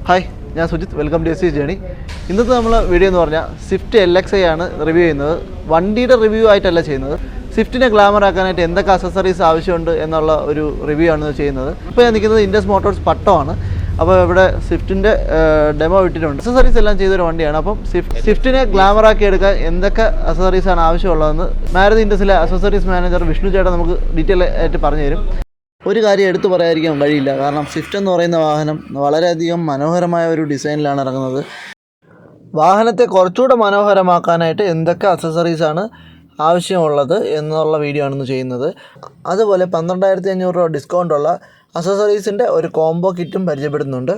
Hi, ഞാൻ Sujith. Welcome to S journey. ഇന്നത്തെ നമ്മളെ വീഡിയോ എന്ന് പറഞ്ഞാൽ സ്വിഫ്റ്റ് LXi ആണ് റിവ്യൂ ചെയ്യുന്നത്. വണ്ടിയുടെ റിവ്യൂ ആയിട്ടല്ല ചെയ്യുന്നത്. സ്വിഫ്റ്റിനെ ഗ്ലാമർ ആക്കാനായിട്ട് എന്തൊക്കെ അക്സസറീസ് ആവശ്യമുണ്ട് എന്നുള്ള ഒരു റിവ്യൂ ആണ് ചെയ്യുന്നത്. ഇപ്പോൾ ഞാൻ നിൽക്കുന്നത് ഇൻഡസ് മോട്ടോഴ്സ് പട്ടമാണ്. അപ്പോൾ ഇവിടെ സ്വിഫ്റ്റിൻ്റെ ഡെമോ ഇട്ടിട്ടുണ്ട്. അക്സസറീസ് എല്ലാം ചെയ്തൊരു വണ്ടിയാണ്. അപ്പം സ്വിഫ്റ്റിനെ ഗ്ലാമറാക്കി എടുക്കാൻ എന്തൊക്കെ അക്സസറീസാണ് ആവശ്യമുള്ളതെന്ന് മാരുതി ഇൻഡസിലെ അക്സസറീസ് മാനേജർ വിഷ്ണു ചേട്ടൻ നമുക്ക് ഡീറ്റെയിൽ ആയിട്ട് പറഞ്ഞു തരും. ഒരു കാര്യം എടുത്തു പറയാതിരിക്കാൻ കഴിയില്ല. കാരണം സ്വിഫ്റ്റ് എന്ന് പറയുന്ന വാഹനം വളരെയധികം മനോഹരമായ ഒരു ഡിസൈനിലാണ് ഇറങ്ങുന്നത്. വാഹനത്തെ കുറച്ചുകൂടെ മനോഹരമാക്കാനായിട്ട് എന്തൊക്കെ അക്സസറീസാണ് ആവശ്യമുള്ളത് എന്നുള്ള വീഡിയോ ആണ് ഇന്ന് ചെയ്യുന്നത്. അതുപോലെ 12,500 രൂപ ഡിസ്കൗണ്ടുള്ള അക്സസറീസിൻ്റെ ഒരു കോംബോ കിറ്റും പരിചയപ്പെടുന്നുണ്ട്.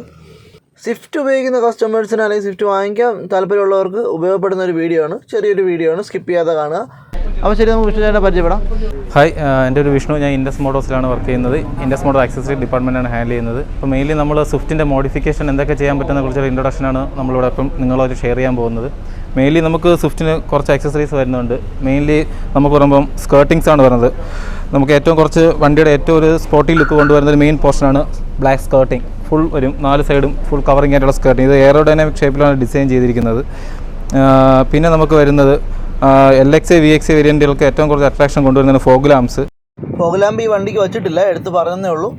സ്വിഫ്റ്റ് ഉപയോഗിക്കുന്ന കസ്റ്റമേഴ്സിന് അല്ലെങ്കിൽ സ്വിഫ്റ്റ് വാങ്ങിക്കാൻ താല്പര്യമുള്ളവർക്ക് ഉപയോഗപ്പെടുന്ന ഒരു വീഡിയോ ആണ്. ചെറിയൊരു വീഡിയോ ആണ്, സ്കിപ്പ് ചെയ്യാതെ കാണുക. അപ്പോൾ ശരി, നമുക്ക് വിഷ്ണു ചേട്ടനെ പരിചയപ്പെടാം. ഹായ്, എൻ്റെ ഒരു വിഷ്ണു. ഞാൻ ഇൻഡസ് മോട്ടോഴ്സിലാണ് വർക്ക് ചെയ്യുന്നത്. ഇൻഡസ് മോട്ടോർ ആക്സസറി ഡിപ്പാർട്ട്മെൻറ്റാണ് ഹാൻഡിൽ ചെയ്യുന്നത്. അപ്പോൾ മെയിൻലി നമ്മൾ സ്വിഫ്റ്റിൻ്റെ മോഡിഫിക്കേഷൻ എന്തൊക്കെ ചെയ്യാൻ പറ്റുന്ന കുറിച്ചൊരു ഇൻട്രൊഡക്ഷനാണ് നമ്മളിവിടെ ഇപ്പം നിങ്ങളോട് ഷെയർ ചെയ്യാൻ പോകുന്നത്. മെയിൻലി നമുക്ക് സ്വിഫ്റ്റിന് കുറച്ച് ആക്സസറീസ് വരുന്നുണ്ട്. മെയിൻലി നമുക്ക് പറയുമ്പം സ്കേർട്ടിങ്സ് ആണ് വരുന്നത്. നമുക്ക് ഏറ്റവും കുറച്ച് വണ്ടിയുടെ ഏറ്റവും ഒരു സ്പോർട്ടി ലുക്ക് കൊണ്ടുവരുന്ന ഒരു മെയിൻ പോർഷനാണ് ബ്ലാക്ക് സ്കേർട്ടിങ്. ഫുൾ വരും, 4 സൈഡും ഫുൾ കവറിങ് ആയിട്ടുള്ള സ്കേർട്ടിങ്. ഇത് എയറോഡൈനാമിക് ഷേപ്പിലാണ് ഡിസൈൻ ചെയ്തിരിക്കുന്നത്. പിന്നെ നമുക്ക് വരുന്നത് LXi VXi വേരിയൻറ്റുകൾക്ക് ഏറ്റവും കുറച്ച് അട്രാക്ഷൻ കൊണ്ടുവരുന്നത് ഫോഗ് ലാംപ്സ്. ഫോഗ് ലാമ്പ് ഈ വണ്ടിക്ക് വെച്ചിട്ടില്ല, എടുത്ത് പറയുന്നേ ഉള്ളൂ.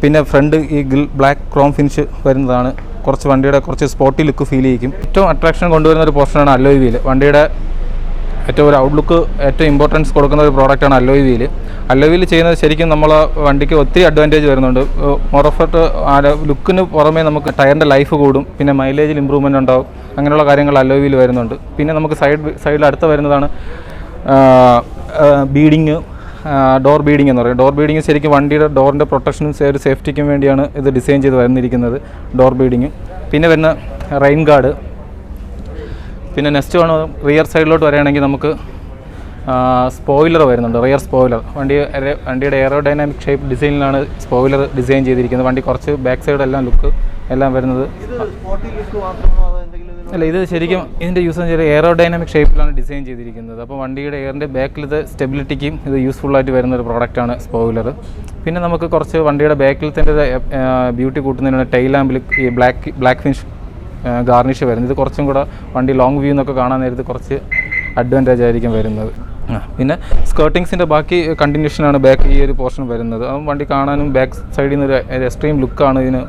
പിന്നെ ഫ്രണ്ട് ഈ ബ്ലാക്ക് ക്രോം ഫിനിഷ് വരുന്നതാണ്. കുറച്ച് വണ്ടിയുടെ കുറച്ച് സ്പോർട്ടി ലുക്ക് ഫീൽ ചെയ്യിക്കും. ഏറ്റവും അട്രാക്ഷൻ കൊണ്ടുവരുന്ന ഒരു പോർഷനാണ് അലോയ് വീല്. വണ്ടിയുടെ ഏറ്റവും ഒരു ഔട്ട്ലുക്ക് ഏറ്റവും ഇമ്പോർട്ടൻസ് കൊടുക്കുന്ന ഒരു പ്രോഡക്റ്റാണ് അലോയ് വീല്. അലോയ് വീല് ചെയ്യുന്നത് ശരിക്കും നമ്മളെ വണ്ടിക്ക് ഒത്തിരി അഡ്വാൻറ്റേജ് വരുന്നുണ്ട്. മോറോഫട്ട് ലുക്കിന് പുറമേ നമുക്ക് ടയറിൻ്റെ ലൈഫ് കൂടും, പിന്നെ മൈലേജിൽ ഇമ്പ്രൂവ്മെൻ്റ് ഉണ്ടാവും. അങ്ങനെയുള്ള കാര്യങ്ങൾ അലോയ് വീല് വരുന്നുണ്ട്. പിന്നെ നമുക്ക് സൈഡിൽ അടുത്ത് വരുന്നതാണ് ബീഡിങ്, ഡോർ ബീഡിങ് എന്ന് പറയും. ഡോർ ബീഡിങ് ശരിക്കും വണ്ടിയുടെ ഡോറിൻ്റെ പ്രൊട്ടക്ഷനും ഒരു സേഫ്റ്റിക്കും വേണ്ടിയാണ് ഇത് ഡിസൈൻ ചെയ്ത് വന്നിരിക്കുന്നത്, ഡോർ ബീഡിങ്. പിന്നെ വരുന്ന റെയിൻ ഗാർഡ്. പിന്നെ നെക്സ്റ്റ് വേണം റിയർ സൈഡിലോട്ട് വരികയാണെങ്കിൽ നമുക്ക് സ്പോയിലർ വരുന്നുണ്ട്, റിയർ സ്പോയിലർ. വണ്ടിയുടെ എയറോഡൈനാമിക് ഷേപ്പ് ഡിസൈനിലാണ് സ്പോയിലർ ഡിസൈൻ ചെയ്തിരിക്കുന്നത്. വണ്ടി കുറച്ച് ബാക്ക് സൈഡ് എല്ലാം ലുക്ക് എല്ലാം വരുന്നത്. അല്ല, ഇത് ശരിക്കും ഇതിൻ്റെ യൂസ് എന്ന് വെച്ചാൽ എയറോഡൈനാമിക് ഷേപ്പിലാണ് ഡിസൈൻ ചെയ്തിരിക്കുന്നത്. അപ്പോൾ വണ്ടിയുടെ എയറിൻ്റെ ബാക്കിലത്തെ സ്റ്റെബിലിറ്റിക്കും ഇത് യൂസ്ഫുള്ളായിട്ട് വരുന്നൊരു പ്രോഡക്റ്റാണ് സ്പോയിലർ. പിന്നെ നമുക്ക് കുറച്ച് വണ്ടിയുടെ ബാക്കിലത്തെ ബ്യൂട്ടി കൂട്ടുന്നതിനാണ് ടൈൽ ലാമ്പിൽ ഈ ബ്ലാക്ക് ഫിനിഷ് ഗാർണിഷ് വരുന്നത്. ഇത് കുറച്ചും കൂടെ വണ്ടി ലോങ് വ്യൂ എന്നൊക്കെ കാണാൻ നേരത്ത് കുറച്ച് അഡ്വാൻറ്റേജ് ആയിരിക്കും വരുന്നത്. പിന്നെ സ്കേർട്ടിങ്സിൻ്റെ ബാക്കി കണ്ടിന്യൂഷനാണ് ബാക്ക് ഈ ഒരു പോർഷൻ വരുന്നത്. അതും വണ്ടി കാണാനും ബാക്ക് സൈഡിൽ നിന്ന് ഒരു എക്സ്ട്രീം ലുക്കാണ് ഇതിന്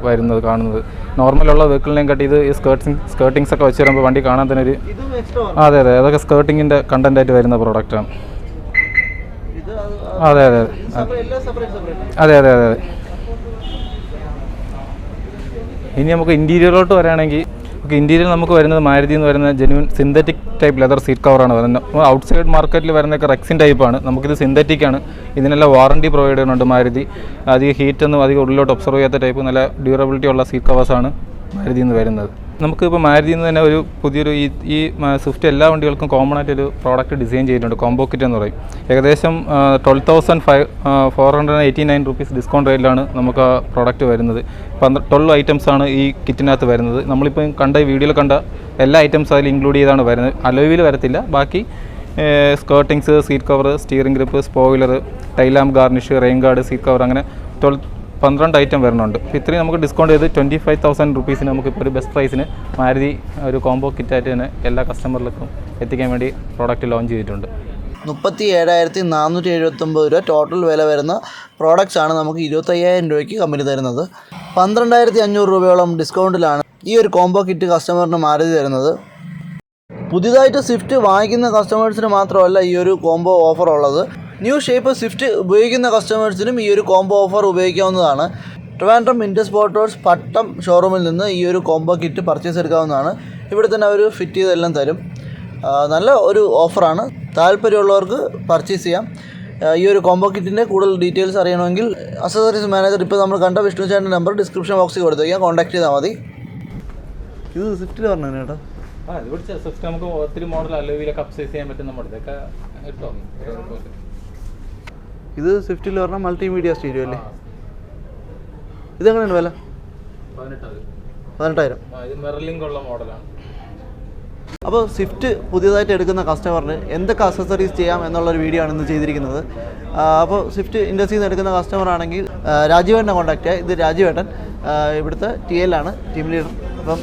കാണുന്നത്. നോർമലുള്ള വെഹിക്കിളിനെയും കാട്ടി ഇത് ഈ സ്കേർട്ടിങ്സ് ഒക്കെ വെച്ച് വരുമ്പോൾ വണ്ടി കാണാൻ തന്നെ ഒരു അതെ അതൊക്കെ സ്കേർട്ടിങ്ങിൻ്റെ കണ്ടൻറ്റായിട്ട് വരുന്ന പ്രോഡക്റ്റാണ്. അതെ. ഇനി നമുക്ക് ഇൻറ്റീരിയറിലോട്ട് വരികയാണെങ്കിൽ ഇൻറ്റീരിയർ നമുക്ക് വരുന്നത് മാരുതി എന്ന് പറയുന്ന genuine synthetic type leather seat കവറാണ് വരുന്നത്. ഔട്ട് സൈഡ് മാർക്കറ്റിൽ വരുന്നതൊക്കെ റെക്സിൻ ടൈപ്പാണ്. നമുക്കിത് സിന്തറ്റിക്കാണ്. ഇതിനെല്ലാം വാറണ്ടി പ്രൊവൈഡ് ചെയ്യുന്നുണ്ട് മാരുതി. അധികം ഹീറ്റൊന്നും അധികം ഉള്ളിലോട്ട് ഒബ്സർവ് ചെയ്യാത്ത ടൈപ്പ് നല്ല ഡ്യൂറബിലിറ്റി ഉള്ള സീറ്റ് കവേഴ്സാണ് മാരുതി എന്ന് വരുന്നത്. നമുക്കിപ്പോൾ മാരുതി എന്ന് തന്നെ ഒരു പുതിയൊരു ഈ സ്വിഫ്റ്റ് എല്ലാ വണ്ടികൾക്കും കോമൺ ആയിട്ടൊരു പ്രോഡക്റ്റ് ഡിസൈൻ ചെയ്തിട്ടുണ്ട്, കോംബോ കിറ്റ് എന്ന് പറയും. ഏകദേശം 12,489 റുപ്പീസ് ഡിസ്കൗണ്ട് റേറ്റിലാണ് നമുക്ക് ആ പ്രോഡക്റ്റ് വരുന്നത്. 12 ഐറ്റംസാണ് ഈ കിറ്റിനകത്ത് വരുന്നത്. നമ്മളിപ്പോൾ കണ്ട വീഡിയോയിൽ കണ്ട എല്ലാ ഐറ്റംസും അതിൽ ഇൻക്ലൂഡ് ചെയ്താണ് വരുന്നത്. അലോയ് വീൽ വരത്തില്ല. ബാക്കി skirtings, seat cover, steering grip, spoiler, tail lamp garnish, rain guard, seat cover, അങ്ങനെ 12 ഐറ്റം വരുന്നുണ്ട്. അപ്പോൾ ഇത്രയും നമുക്ക് ഡിസ്കൗണ്ട് ചെയ്ത് 25,000 റുപ്പീസിന് നമുക്കിപ്പോൾ ഒരു ബെസ്റ്റ് പ്രൈസിന് മാരുതി ഒരു കോംബോ കിറ്റായിട്ട് തന്നെ എല്ലാ കസ്റ്റമറിലേക്കും എത്തിക്കാൻ വേണ്ടി പ്രോഡക്റ്റ് ലോഞ്ച് ചെയ്തിട്ടുണ്ട്. 37,479 രൂപ ടോട്ടൽ വില വരുന്ന പ്രോഡക്റ്റ്സാണ് നമുക്ക് 25,000 രൂപയ്ക്ക് കമ്പനി തരുന്നത്. 12,500 രൂപയോളം ഡിസ്കൗണ്ടിലാണ് ഈ ഒരു കോംബോ കിറ്റ് കസ്റ്റമറിന് മാരുതി തരുന്നത്. പുതിയതായിട്ട് സ്വിഫ്റ്റ് വാങ്ങിക്കുന്ന കസ്റ്റമേഴ്സിന് മാത്രമല്ല ഈ ഒരു കോംബോ ഓഫർ ഉള്ളത്. ന്യൂ ഷേപ്പ് സ്വിഫ്റ്റ് ഉപയോഗിക്കുന്ന കസ്റ്റമേഴ്സിനും ഈ ഒരു കോംബോ ഓഫർ ഉപയോഗിക്കാവുന്നതാണ്. ട്രിവാൻഡ്രം ഇൻഡസ് മോട്ടോഴ്സ് പട്ടം ഷോറൂമിൽ നിന്ന് ഈ ഒരു കോംബോ കിറ്റ് പർച്ചേസ് എടുക്കാവുന്നതാണ്. ഇവിടെ തന്നെ അവർ ഫിറ്റ് ചെയ്തെല്ലാം തരും. നല്ല ഒരു ഓഫറാണ്. താല്പര്യമുള്ളവർക്ക് പർച്ചേസ് ചെയ്യാം. ഈ ഒരു കോംബോ കിറ്റിൻ്റെ കൂടുതൽ ഡീറ്റെയിൽസ് അറിയണമെങ്കിൽ അക്സസറീസ് മാനേജർ ഇപ്പോൾ നമ്മൾ കണ്ട വിഷ്ണു ചേട്ടൻ്റെ നമ്പർ ഡിസ്ക്രിപ്ഷൻ ബോക്സിൽ കൊടുത്തേക്കാം, കോൺടാക്ട് ചെയ്താൽ മതി. ഇത് സ്വിഫ്റ്റിൽ പറഞ്ഞു കേട്ടോ. സ്വിഫ്റ്റ് നമുക്ക് ഒത്തിരി മോഡൽ അലോയ് വീലൊക്കെ അപ്സൈസ് ചെയ്യാൻ പറ്റുന്ന മോഡലൊക്കെ കിട്ടും. ഇത് സ്വിഫ്റ്റിൽ പറഞ്ഞാൽ മൾട്ടിമീഡിയ സ്റ്റീരിയോ അല്ലേ? ഇതെങ്ങനെയാണ് വില? 18,000. ഇത് മെർലിംഗ് ഉള്ള മോഡലാണ്. അപ്പോൾ സ്വിഫ്റ്റ് പുതിയതായിട്ട് എടുക്കുന്ന കസ്റ്റമറിന് എന്തൊക്കെ അക്സസറീസ് ചെയ്യാം എന്നുള്ളൊരു വീഡിയോ ആണ് ഇന്ന് ചെയ്തിരിക്കുന്നത്. അപ്പോൾ സ്വിഫ്റ്റ് ഇൻഡസ്ട്രിയിൽ നിന്ന് എടുക്കുന്ന കസ്റ്റമർ ആണെങ്കിൽ രാജീവേട്ടനെ കോൺടാക്ട് ചെയ്യുക. ഇത് രാജീവേട്ടൻ ഇവിടുത്തെ TL ആണ്, ടീം ലീഡർ. അപ്പം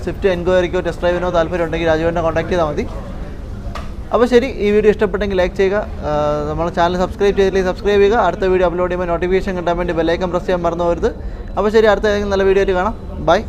സ്വിഫ്റ്റ് എൻക്വയറിക്കോ ടെസ്റ്റ് ഡ്രൈവിനോ താല്പര്യം ഉണ്ടെങ്കിൽ രാജുവിനെ കോൺടാക്ട് ചെയ്താൽ മതി. അപ്പോൾ ശരി, ഈ വീഡിയോ ഇഷ്ടപ്പെട്ടെങ്കിൽ ലൈക്ക് ചെയ്യുക, നമ്മുടെ ചാനൽ സബ്സ്ക്രൈബ് ചെയ്തില്ലെങ്കിൽ സബ്സ്ക്രൈബ് ചെയ്യുക. അടുത്ത വീഡിയോ അപ്ലോഡ് ചെയ്യുമ്പോൾ നോട്ടിഫിക്കേഷൻ കിട്ടാൻ വേണ്ടി ബെല്ലൈക്കൺ പ്രസ് ചെയ്യാൻ മറന്നു പോകരുത്. അപ്പോൾ ശരി, അടുത്ത ഏതെങ്കിലും നല്ല വീഡിയോ ആയിട്ട് കാണാം. ബൈ.